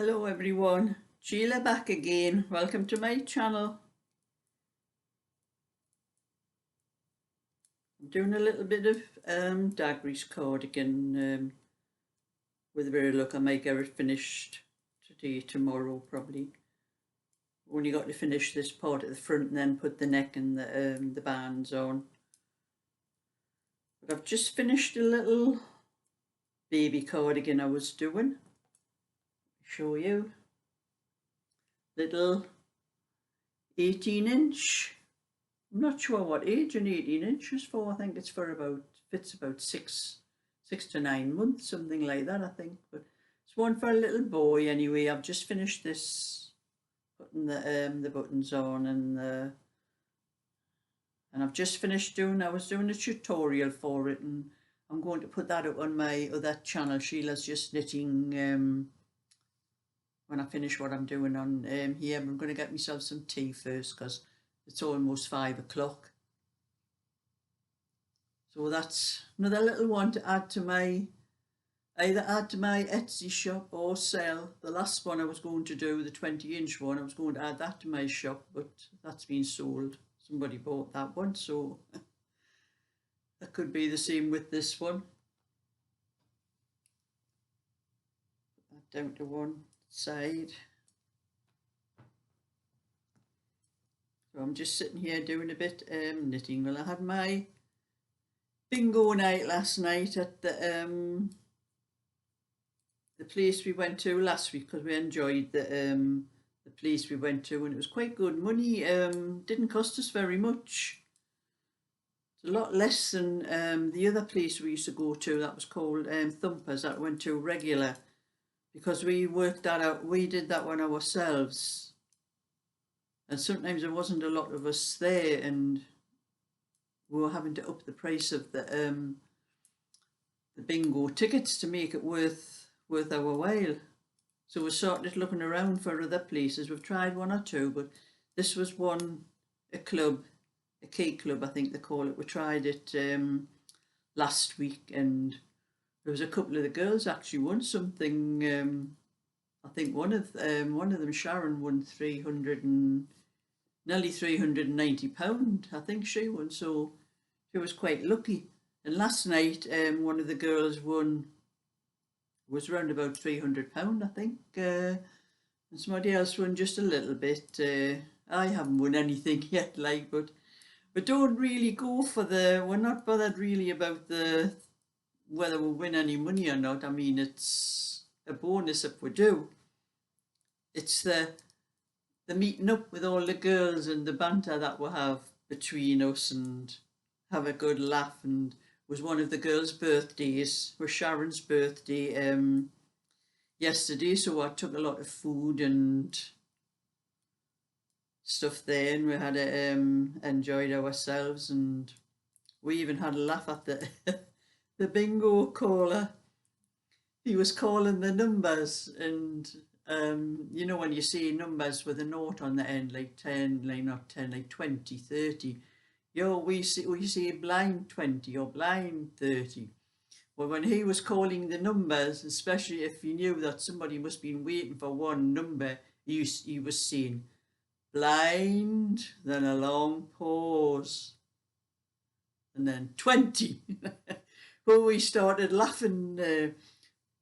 Hello everyone, Sheila back again. Welcome to my channel. I'm doing a little bit of Daggery's cardigan. With a bit of luck I might get it finished today, tomorrow probably. Only got to finish this part at the front and then put the neck and the bands on. But I've just finished a little baby cardigan I was doing. Show you. Little 18-inch. I'm not sure what age an 18-inch is for. I think it's for fits about six to 9 months, something like that, I think. But it's one for a little boy anyway. I've just finished this, putting the buttons on, and I've just finished I was doing a tutorial for it, and I'm going to put that up on my other channel, Sheila's Just Knitting. When I finish what I'm doing on here, I'm going to get myself some tea first because it's almost 5 o'clock. So that's another little one to add to either add to my Etsy shop or sell. The last one I was going to do, the 20-inch one, I was going to add that to my shop, but that's been sold. Somebody bought that one, so that could be the same with this one. Put that down to one side. So I'm just sitting here doing a bit knitting. Well, I had my bingo night last night at the place we went to last week, because we enjoyed the place we went to, and it was quite good money. Didn't cost us very much. It's a lot less than the other place we used to go to that was called Thumpers, that went to regular, because we worked that out. We did that one ourselves, and sometimes there wasn't a lot of us there, and we were having to up the price of the bingo tickets to make it worth our while. So we started looking around for other places. We've tried one or two, but this was one, a club, a cake club I think they call it. We tried it last week, and there was a couple of the girls actually won something. I think one of them, Sharon, won nearly £390. I think she won, so she was quite lucky. And last night, one of the girls was around about £300, I think. And somebody else won just a little bit. I haven't won anything yet, but don't really go for we're not bothered really about whether we win any money or not. I mean, it's a bonus if we do. It's the meeting up with all the girls and the banter that we have between us and have a good laugh. And was one of the girls' birthdays, was Sharon's birthday yesterday, so I took a lot of food and stuff there, and we had enjoyed ourselves, and we even had a laugh at the bingo caller. He was calling the numbers, and you know when you see numbers with a note on the end, like 10, like not 10, like 20, 30, we see blind 20 or blind 30. Well, when he was calling the numbers, especially if he knew that somebody must have been waiting for one number, he was saying blind, then a long pause, and then 20. Well, we started laughing.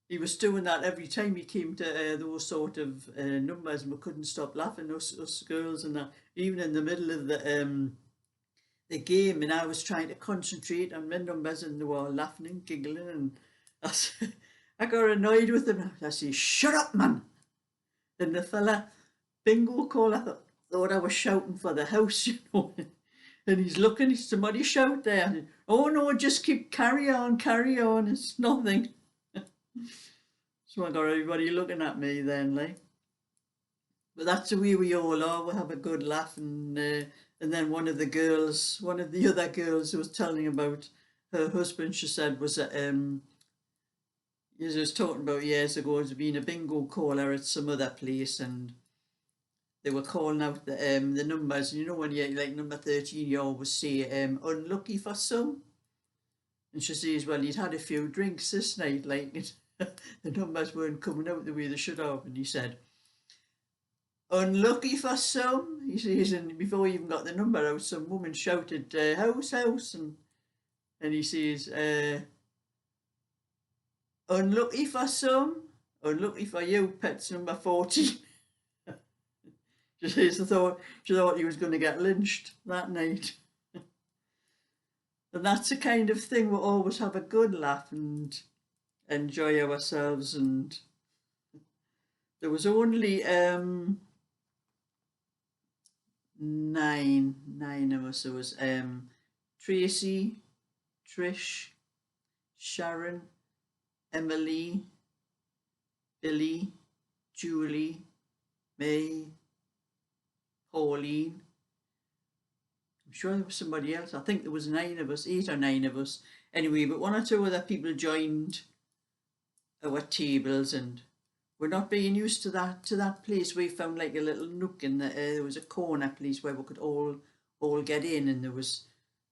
He was doing that every time he came to those sort of numbers, and we couldn't stop laughing, us girls, and even in the middle of the game, and I was trying to concentrate on my numbers, and they were all laughing and giggling, and I got annoyed with them. I said, "Shut up, man!" And the fella, bingo caller, thought I was shouting for the house, you know. And he's looking, somebody shout there. I said, "Oh no, just carry on, it's nothing." So I got everybody looking at me then, like. But that's the way we all are. We have a good laugh, and then one of the other girls who was telling about her husband, she said, was he was talking about years ago as being a bingo caller at some other place, and they were calling out the numbers. You know, when you're like number 13, you always say unlucky for some. And she says, well, he'd had a few drinks this night, like. the numbers weren't coming out the way they should have, and he said, "Unlucky for some," he says, and before he even got the number out, some woman shouted, "House, house," and he says, "Unlucky for some, unlucky for you, pet's number 40. She says she thought he was going to get lynched that night. And that's the kind of thing we'll always have a good laugh and enjoy ourselves. And there was only nine of us. There was Tracy, Trish, Sharon, Emily, Billy, Julie, May, Pauline. I'm sure there was somebody else. I think there was 9 of us, 8 or 9 of us. Anyway, but 1 or 2 other people joined our tables, and we're not being used to that place. We found like a little nook in there was a corner place where we could all get in, and there was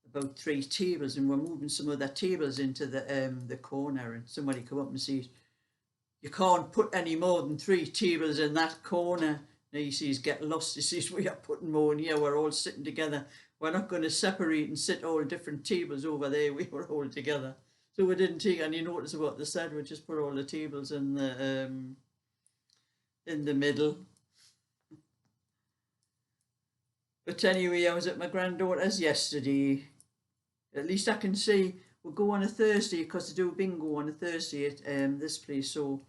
about 3 tables, and we're moving some of the tables into the corner, and somebody come up and says, "You can't put any more than 3 tables in that corner." And he says, "Get lost." He says, "We are putting more in here. We're all sitting together. We're not going to separate and sit all different tables over there. We were all together." So we didn't take any notice of what they said. We just put all the tables in the middle. But anyway, I was at my granddaughter's yesterday. At least I can say we'll go on a Thursday, because they do bingo on a Thursday at this place. So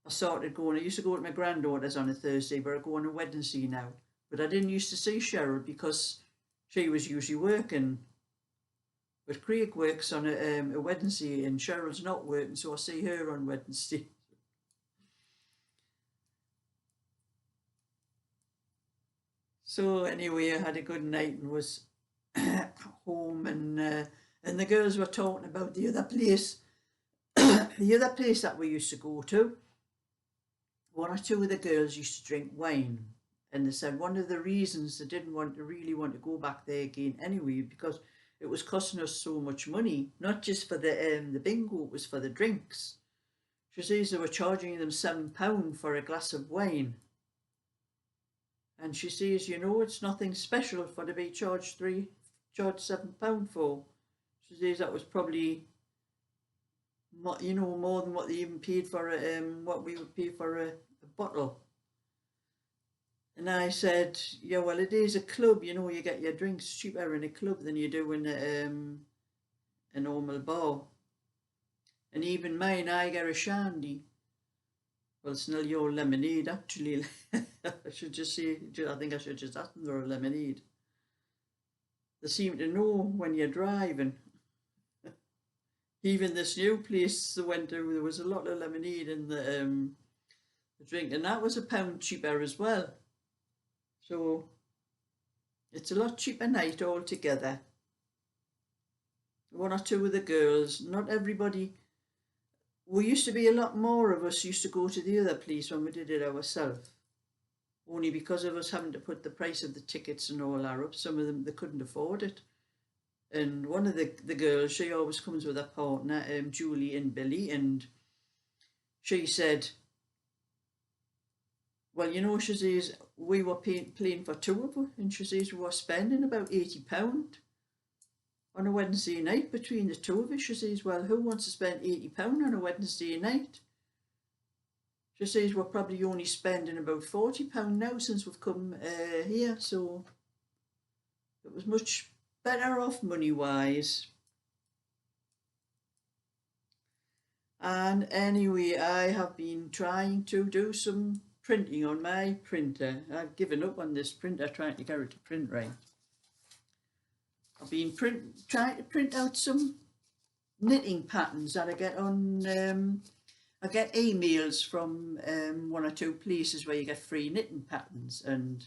I started going. I used to go to my granddaughter's on a Thursday, but I go on a Wednesday now. But I didn't used to see Cheryl because she was usually working. But Craig works on a Wednesday, and Cheryl's not working, so I see her on Wednesday. So anyway, I had a good night and was home, and the girls were talking about the other place, the other place that we used to go to. 1 or 2 of the girls used to drink wine, and they said one of the reasons they didn't really want to go back there again anyway, because it was costing us so much money, not just for the bingo, it was for the drinks. She says they were charging them £7 for a glass of wine. And she says, it's nothing special for to be charged £7 for. She says that was probably, more than what they even paid for what we would pay for a bottle. And I said, yeah, well, it is a club, you get your drinks cheaper in a club than you do in a normal bar. And even mine, I get a shandy. Well, it's nearly all lemonade, actually. I should just say, I think I should just ask them for a lemonade. They seem to know when you're driving. Even this new place they went to, there was a lot of lemonade in the drink, and that was £1 cheaper as well. So it's a lot cheaper night altogether. 1 or 2 of the girls, not everybody. We used to be a lot more of us used to go to the other place when we did it ourselves. Only because of us having to put the price of the tickets and all that up, some of them, they couldn't afford it. And one of the girls, she always comes with her partner, Julie and Billy, and she said, well, she says, we were playing for 2 of us, and she says we were spending about £80 on a Wednesday night between the 2 of us. She says, well, who wants to spend £80 on a Wednesday night? She says we're probably only spending about £40 now since we've come here, so it was much better off money-wise. And anyway, I have been trying to do some printing on my printer. I've given up on this printer, trying to get it to print right. I've been trying to print out some knitting patterns that I get on, I get emails from 1 or 2 places where you get free knitting patterns, and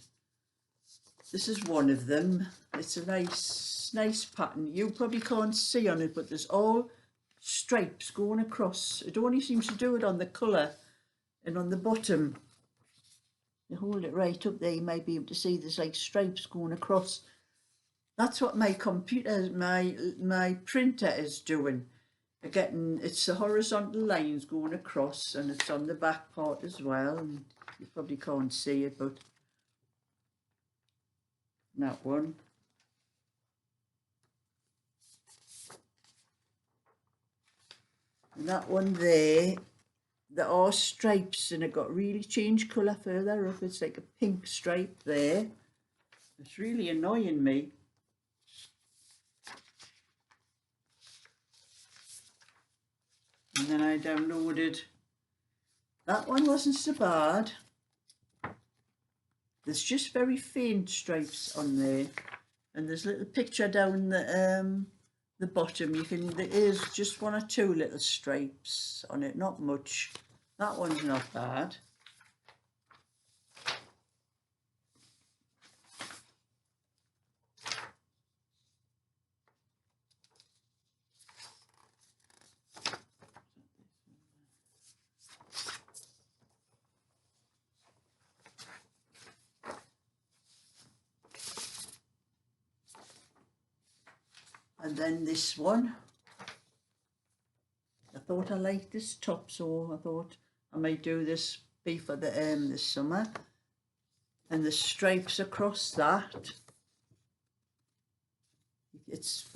this is one of them. It's a nice pattern. You probably can't see on it, but there's all stripes going across. It only seems to do it on the colour, and on the bottom, you hold it right up there, you might be able to see there's like stripes going across. That's what my computer, my printer is doing. Again, it's the horizontal lines going across, and it's on the back part as well, and you probably can't see it, but that one. And that one there, there are stripes, and it got really changed colour further up. It's like a pink stripe there. It's really annoying me. And then I downloaded, that one wasn't so bad. There's just very faint stripes on there, and there's a little picture down the bottom. There is just one or two little stripes on it, not much. That one's not bad. And then this one, I thought I liked this top, so I thought I might do this be for the this summer. And the stripes across that, it's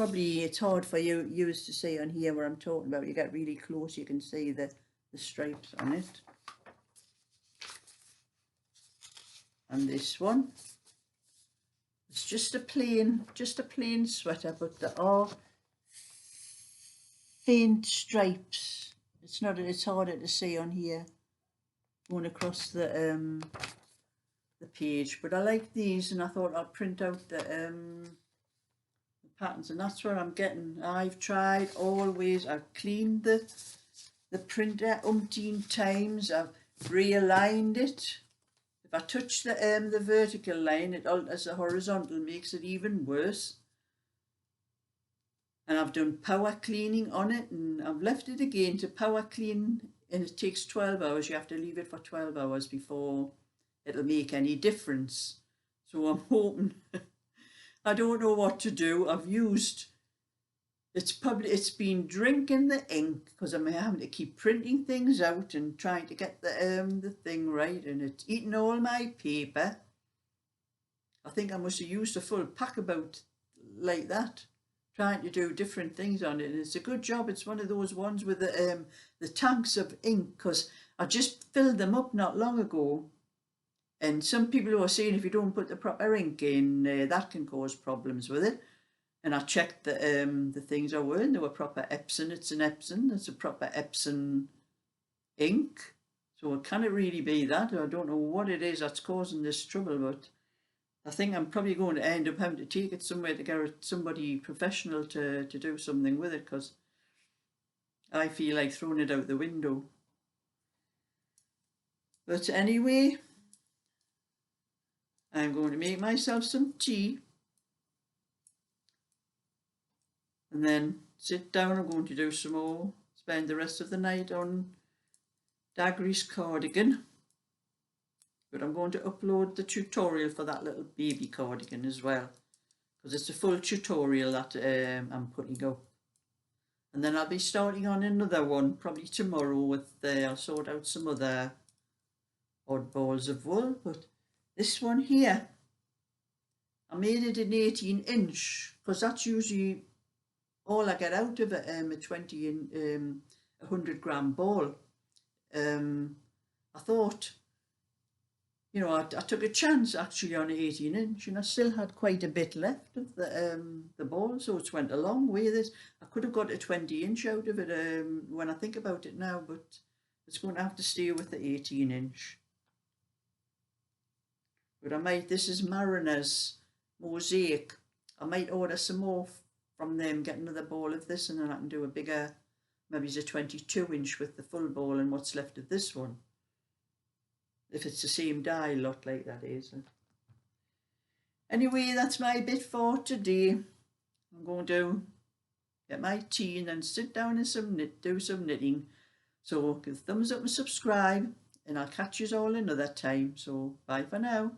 hard for you to see on here what I'm talking about. You get really close, you can see the stripes on it. And this one, it's just a plain sweater, but there are faint stripes. It's harder to see on here going across the page, but I like these, and I thought I'd print out the patterns, and that's what I'm getting. I've tried always. I've cleaned the printer umpteen times. I've realigned it. If I touch the vertical line, it alters the horizontal, makes it even worse. And I've done power cleaning on it, and I've left it again to power clean, and it takes 12 hours. You have to leave it for 12 hours before it'll make any difference. So I'm hoping, I don't know what to do. I've used, it's been drinking the ink, because I'm having to keep printing things out and trying to get the thing right, and it's eating all my paper. I think I must have used a full pack about like that, trying to do different things on it, and it's a good job. It's one of those ones with the tanks of ink, because I just filled them up not long ago, and some people were saying if you don't put the proper ink in, that can cause problems with it. And I checked that the things I were, and they were proper Epson. It's an Epson. It's a proper Epson ink. So it can't really be that. I don't know what it is that's causing this trouble, but I think I'm probably going to end up having to take it somewhere to get somebody professional to do something with it, because I feel like throwing it out the window. But anyway, I'm going to make myself some tea, and then sit down. I'm going to do some more, spend the rest of the night on Daggery's cardigan. But I'm going to upload the tutorial for that little baby cardigan as well, because it's a full tutorial that I'm putting up. And then I'll be starting on another one probably tomorrow with I'll sort out some other odd balls of wool. But this one here, I made it an 18-inch, because that's usually all I get out of it, a 100-gram ball. I thought, you know, I took a chance actually on an 18-inch, and I still had quite a bit left of the ball, so it's went a long way. I could have got a 20-inch out of it when I think about it now, but it's going to have to stay with the 18-inch. But this is Mariner's Mosaic. I might order some more from them, get another ball of this, and then I can do a bigger, maybe it's a 22-inch with the full ball and what's left of this one, if it's the same dye lot, like that is. Anyway, that's my bit for today. I'm going to get my tea and then sit down and do some knitting. So give a thumbs up and subscribe, and I'll catch you all another time. So bye for now.